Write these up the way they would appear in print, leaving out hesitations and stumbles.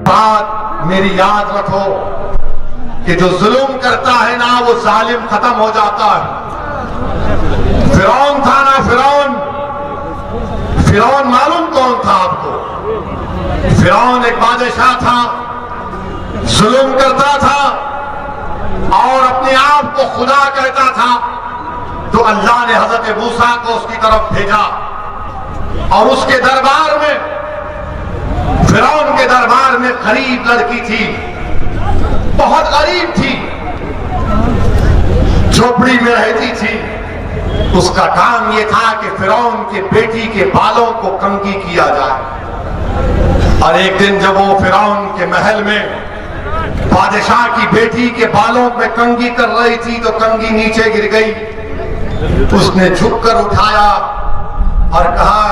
بات میری یاد رکھو کہ جو ظلم کرتا ہے نا وہ ظالم ختم ہو جاتا ہے۔ فرعون تھا نا، فرعون معلوم کون تھا آپ کو؟ فرعون ایک بادشاہ تھا، ظلم کرتا تھا اور اپنے آپ کو خدا کہتا تھا۔ تو اللہ نے حضرت موسیٰ کو اس کی طرف بھیجا اور اس کے دربار میں، فرعون کے دربار میں غریب لڑکی تھی، بہت غریب تھی، جھوپڑی میں رہتی تھی۔ اس کا کام یہ تھا کہ فرعون کے بیٹی کے بالوں کو کنگھی کیا جائے۔ اور ایک دن جب وہ فرعون کے محل میں بادشاہ کی بیٹی کے بالوں میں کنگھی کر رہی تھی تو کنگھی نیچے گر گئی۔ اس نے جھک کر اٹھایا اور کہا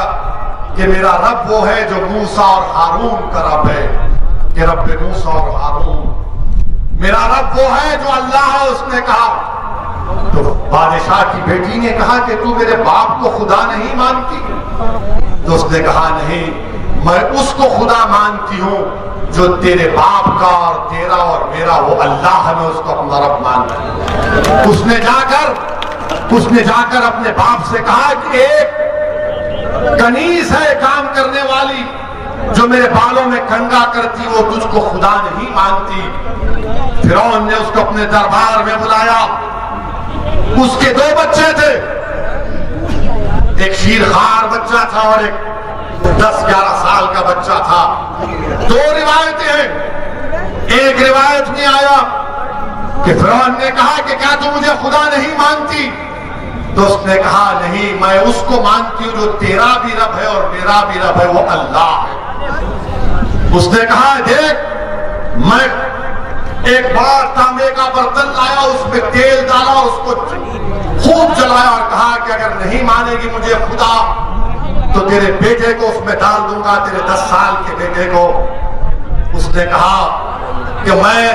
کہ میرا رب وہ ہے جو موسیٰ اور ہارون کا رب ہے، کہ رب موسیٰ اور ہارون، میرا رب وہ ہے جو اللہ ہے۔ اس نے کہا، تو بادشاہ کی بیٹی نے کہا کہ تو میرے باپ کو خدا نہیں مانتی؟ تو اس نے کہا نہیں، میں اس کو خدا مانتی ہوں جو تیرے باپ کا اور تیرا اور میرا وہ اللہ ہے، میں اس کو اپنا رب مانتا ہوں۔ اس نے جا کر اپنے باپ سے کہا کہ ایک کنیز ہے کام کرنے والی جو میرے بالوں میں کنگھا کرتی، وہ تجھ کو خدا نہیں مانتی۔ فرعون نے اس کو اپنے دربار میں بلایا۔ اس کے دو بچے تھے، ایک شیرخوار بچہ تھا اور ایک 10-11 سال کا بچہ تھا۔ دو روایتیں ہیں۔ ایک روایت میں آیا کہ فرعون نے کہا کہ کیا تو مجھے خدا نہیں مانتی؟ تو اس نے کہا نہیں، میں اس کو مانتی ہوں جو تیرا بھی رب ہے اور میرا بھی رب ہے، وہ اللہ ہے۔ اس نے کہا دیکھ، میں ایک بار تانبے کا برتن لایا، اس میں تیل ڈالا اور اس کو خوب جلایا اور کہا کہ اگر نہیں مانے گی مجھے خدا تو تیرے بیٹے کو اس میں ڈال دوں گا، تیرے 10 سال کے بیٹے کو۔ اس نے کہا کہ میں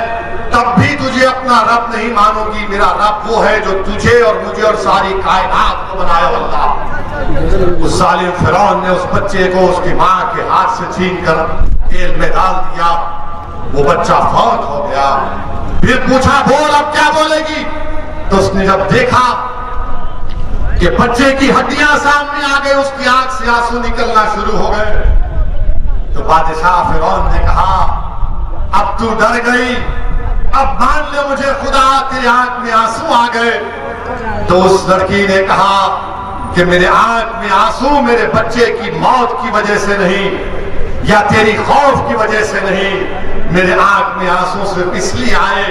تب بھی تجھے اپنا رب نہیں مانوں گی، میرا رب وہ ہے جو تجھے اور مجھے اور ساری کائنات کو بنایا اللہ۔ اس ظالم فرعون نے اس بچے کو اس کی ماں کے ہاتھ سے چھین کر تیل میں ڈال دیا۔ وہ بچہ فوت ہو گیا۔ پھر پوچھا بول اب کیا بولے گی؟ تو اس نے جب دیکھا کہ بچے کی ہڈیاں سامنے آ گئے، اس کی آنکھ سے آنسو نکلنا شروع ہو گئے، تو بادشاہ فرعون نے کہا اب تو ڈر گئی، اب مان لے مجھے خدا، تیری آنکھ میں آنسو آ گئے۔ تو اس لڑکی نے کہا کہ میرے آنکھ میں آنسو میرے بچے کی موت کی وجہ سے نہیں یا تیری خوف کی وجہ سے نہیں، میرے آنکھ میں آنسو صرف اس لیے آئے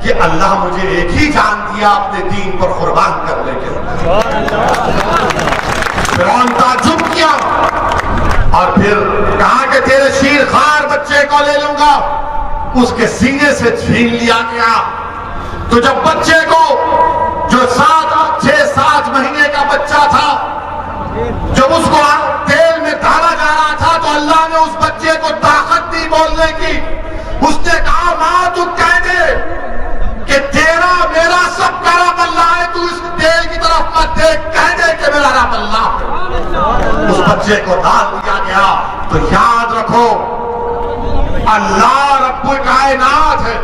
کہ اللہ مجھے ایک ہی جان دیا اپنے دین پر قربان کرنے کے لیے۔ فرعون تعجب کیا اور پھر کہا کہ تیرے شیرخوار بچے کو لے لوں گا۔ اس کے سینے سے چھین لیا گیا۔ تو جب بچے کو جو 6-7 مہینے کا بچہ تھا، جب اس کو تیل میں ڈالا جا رہا تھا تو اللہ نے اس بچے کو طاقت دی بولنے کی۔ اس نے کہا ماں تو کہہ دے کہ تیرا میرا سب کا رب اللہ ہے، تو اس تیل کی طرف مت دیکھ، کہہ دے کہ میرا رب اللہ ہے۔ اس بچے کو ڈال دیا گیا۔ تو یاد رکھو اللہ رب کائنات ہے،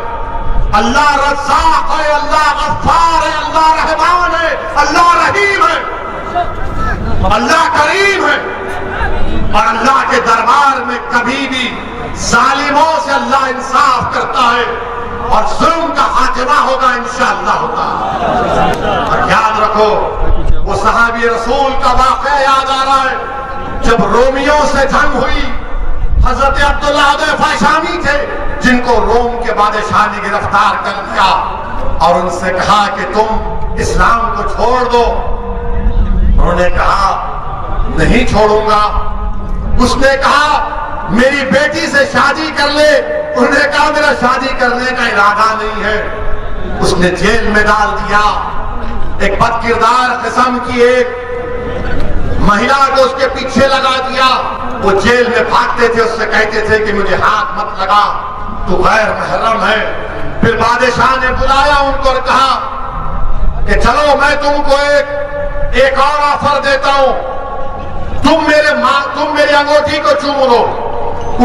اللہ رزاق ہے، اللہ غفار ہے، اللہ رحمان ہے، اللہ رحیم ہے، اللہ کریم ہے، اور اللہ کے دربار میں کبھی بھی ظالموں سے اللہ انصاف کرتا ہے اور ظلم کا خاتمہ ہوگا انشاءاللہ ہوگا۔ اور یاد رکھو وہ صحابی رسول کا واقعہ یاد آ رہا ہے، جب رومیوں سے جنگ ہوئی، حضرت عبداللہ حذیفہ شامی تھے جن کو روم کے بادشاہ نے گرفتار کر لیا اور ان سے کہا کہ تم اسلام کو چھوڑ دو۔ انہوں نے کہا نہیں چھوڑوں گا۔ اس نے کہا میری بیٹی سے شادی کر لے۔ انہوں نے کہا میرا شادی کرنے کا ارادہ نہیں ہے۔ اس نے جیل میں ڈال دیا۔ ایک بد کردار قسم کی ایک مہیلا کو اس کے پیچھے لگا دیا۔ وہ جیل میں بھاگتے تھے، اس سے کہتے تھے کہ مجھے ہاتھ مت لگا، تو غیر محرم ہے۔ پھر بادشاہ نے بلایا ان کو اور کہا کہ چلو میں تم کو ایک اور آفر دیتا ہوں، تم میری انگوٹھی کو چوم لو۔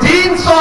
300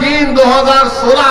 3, 2016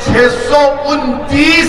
629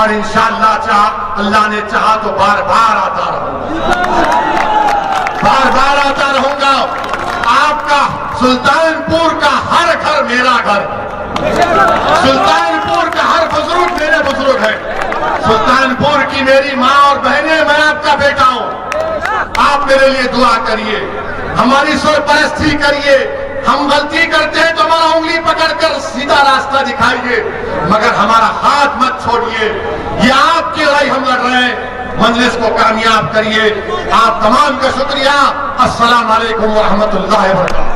اور انشاءاللہ اللہ نے چاہا تو بار بار آتا رہوں گا. آپ کا سلطان پور کا ہر گھر میرا گھر، سلطان پور کا ہر بزرگ میرے بزرگ ہے، سلطان پور کی میری ماں اور بہنیں، میں آپ کا بیٹا ہوں. آپ میرے لیے دعا کریے، ہماری سرپرستی کریے. ہم غلطی کرتے ہیں تو ہمارا انگلی پکڑ کر سیدھا راستہ دکھائیے، مگر ہمارا ہاتھ مت چھوڑیے. یہ آپ کی لڑائی ہم لڑ رہے ہیں، مجلس کو کامیاب کریے. آپ تمام کا شکریہ. السلام علیکم ورحمۃ اللہ وبرکاتہ.